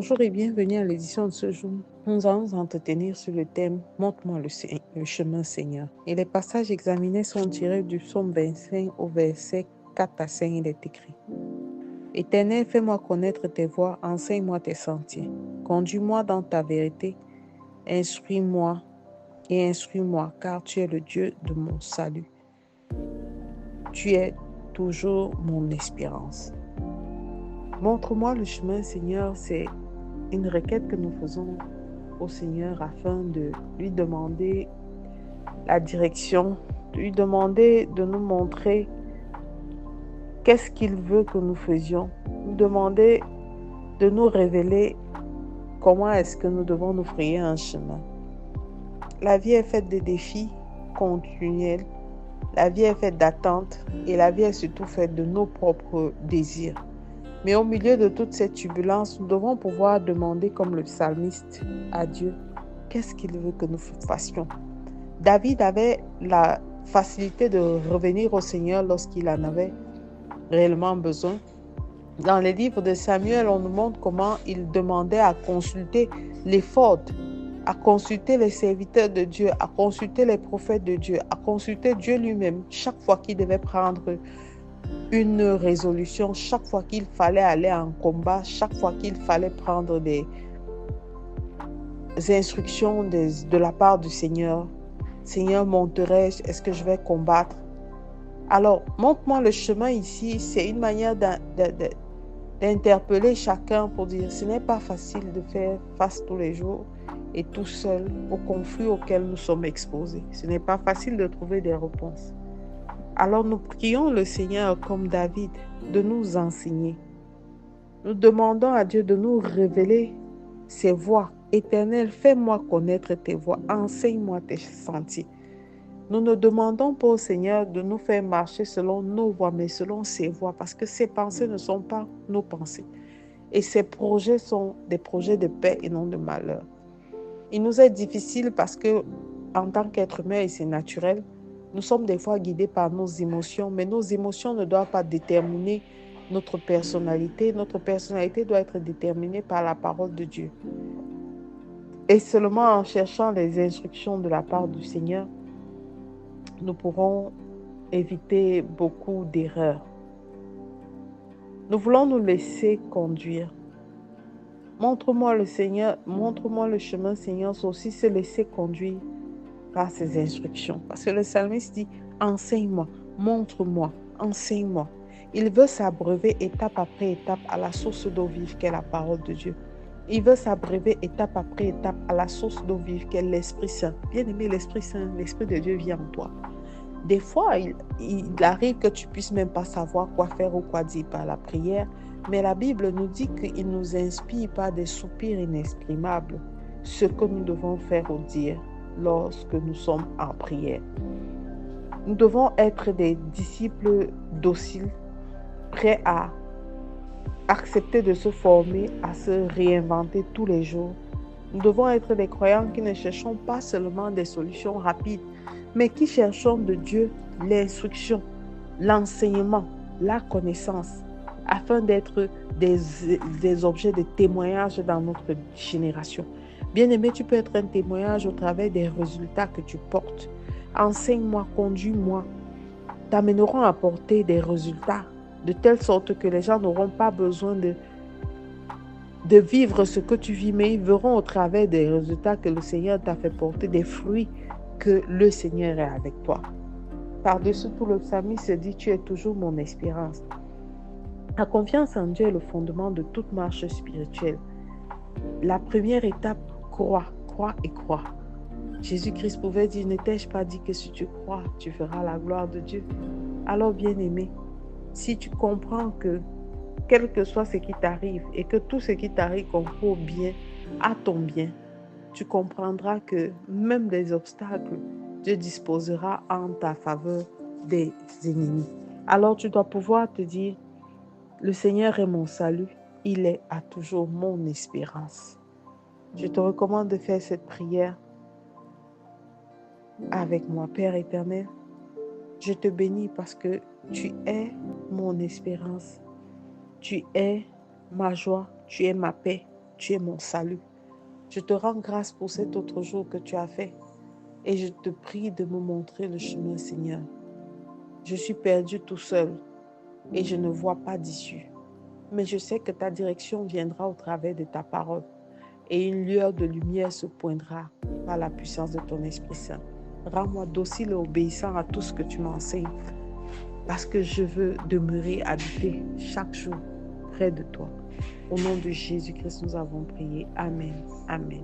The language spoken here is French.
Bonjour et bienvenue à l'édition de ce jour. Nous allons nous entretenir sur le thème Montre-moi le chemin, Seigneur. Et les passages examinés sont tirés du psaume 25 au verset 4 à 5. Il est écrit: Éternel, fais-moi connaître tes voies, enseigne-moi tes sentiers. Conduis-moi dans ta vérité, instruis-moi car tu es le Dieu de mon salut. Tu es toujours mon espérance. Montre-moi le chemin, Seigneur, c'est une requête que nous faisons au Seigneur afin de lui demander la direction, de lui demander de nous montrer qu'est-ce qu'il veut que nous faisions, nous demander de nous révéler comment est-ce que nous devons nous frayer un chemin. La vie est faite de défis continuels, la vie est faite d'attentes et la vie est surtout faite de nos propres désirs. Mais au milieu de toute cette turbulence, nous devons pouvoir demander comme le psalmiste à Dieu, qu'est-ce qu'il veut que nous fassions. David avait la facilité de revenir au Seigneur lorsqu'il en avait réellement besoin. Dans les livres de Samuel, on nous montre comment il demandait à consulter les fautes, à consulter les serviteurs de Dieu, à consulter les prophètes de Dieu, à consulter Dieu lui-même chaque fois qu'il devait prendre une résolution, chaque fois qu'il fallait aller en combat, chaque fois qu'il fallait prendre des instructions de la part du Seigneur. Seigneur, monterai-je? Est-ce que je vais combattre? Alors, montre-moi le chemin ici. C'est une manière d'interpeller chacun pour dire ce n'est pas facile de faire face tous les jours et tout seul aux conflits auxquels nous sommes exposés. Ce n'est pas facile de trouver des réponses. Alors nous prions le Seigneur comme David de nous enseigner. Nous demandons à Dieu de nous révéler ses voies. Éternel, fais-moi connaître tes voies, enseigne-moi tes sentiers. Nous ne demandons pas au Seigneur de nous faire marcher selon nos voies, mais selon ses voies, parce que ses pensées ne sont pas nos pensées. Et ses projets sont des projets de paix et non de malheur. Il nous est difficile parce que, en tant qu'être humain, et c'est naturel, nous sommes des fois guidés par nos émotions, mais nos émotions ne doivent pas déterminer notre personnalité. Notre personnalité doit être déterminée par la parole de Dieu. Et seulement en cherchant les instructions de la part du Seigneur, nous pourrons éviter beaucoup d'erreurs. Nous voulons nous laisser conduire. Montre-moi le Seigneur, montre-moi le chemin, Seigneur, c'est aussi se laisser conduire par ses instructions. Parce que le psalmiste dit, enseigne-moi, montre-moi, enseigne-moi. Il veut s'abreuver étape après étape à la source d'eau vive qu'est la parole de Dieu. Il veut s'abreuver étape après étape à la source d'eau vive qu'est l'Esprit Saint. Bien-aimé, l'Esprit Saint, l'Esprit de Dieu vient en toi. Des fois, il arrive que tu puisses même pas savoir quoi faire ou quoi dire par la prière, mais la Bible nous dit qu'il nous inspire par des soupirs inexprimables ce que nous devons faire ou dire lorsque nous sommes en prière. Nous devons être des disciples dociles, prêts à accepter de se former, à se réinventer tous les jours. Nous devons être des croyants qui ne cherchons pas seulement des solutions rapides, mais qui cherchons de Dieu l'instruction, l'enseignement, la connaissance, afin d'être des objets de témoignage dans notre génération. Bien-aimé, tu peux être un témoignage au travers des résultats que tu portes. Enseigne-moi, conduis-moi, t'amèneront à porter des résultats de telle sorte que les gens n'auront pas besoin de vivre ce que tu vis, mais ils verront au travers des résultats que le Seigneur t'a fait porter, des fruits que le Seigneur est avec toi. Par-dessus tout, le psalmiste se dit, tu es toujours mon espérance. La confiance en Dieu est le fondement de toute marche spirituelle. La première étape, crois et crois. Jésus-Christ pouvait dire, ne t'ai-je pas dit que si tu crois, tu verras la gloire de Dieu? Alors, bien-aimé, si tu comprends que quel que soit ce qui t'arrive et que tout ce qui t'arrive concourt bien à ton bien, tu comprendras que même des obstacles, Dieu disposera en ta faveur des ennemis. Alors tu dois pouvoir te dire, le Seigneur est mon salut, il est à toujours mon espérance. Je te recommande de faire cette prière avec moi, Père éternel. Je te bénis parce que tu es mon espérance. Tu es ma joie, tu es ma paix, tu es mon salut. Je te rends grâce pour cet autre jour que tu as fait et je te prie de me montrer le chemin, Seigneur. Je suis perdu tout seul et je ne vois pas d'issue. Mais je sais que ta direction viendra au travers de ta parole et une lueur de lumière se poindra par la puissance de ton Esprit Saint. Rends-moi docile et obéissant à tout ce que tu m'enseignes parce que je veux demeurer, habiter chaque jour près de toi. Au nom de Jésus-Christ, nous avons prié. Amen. Amen.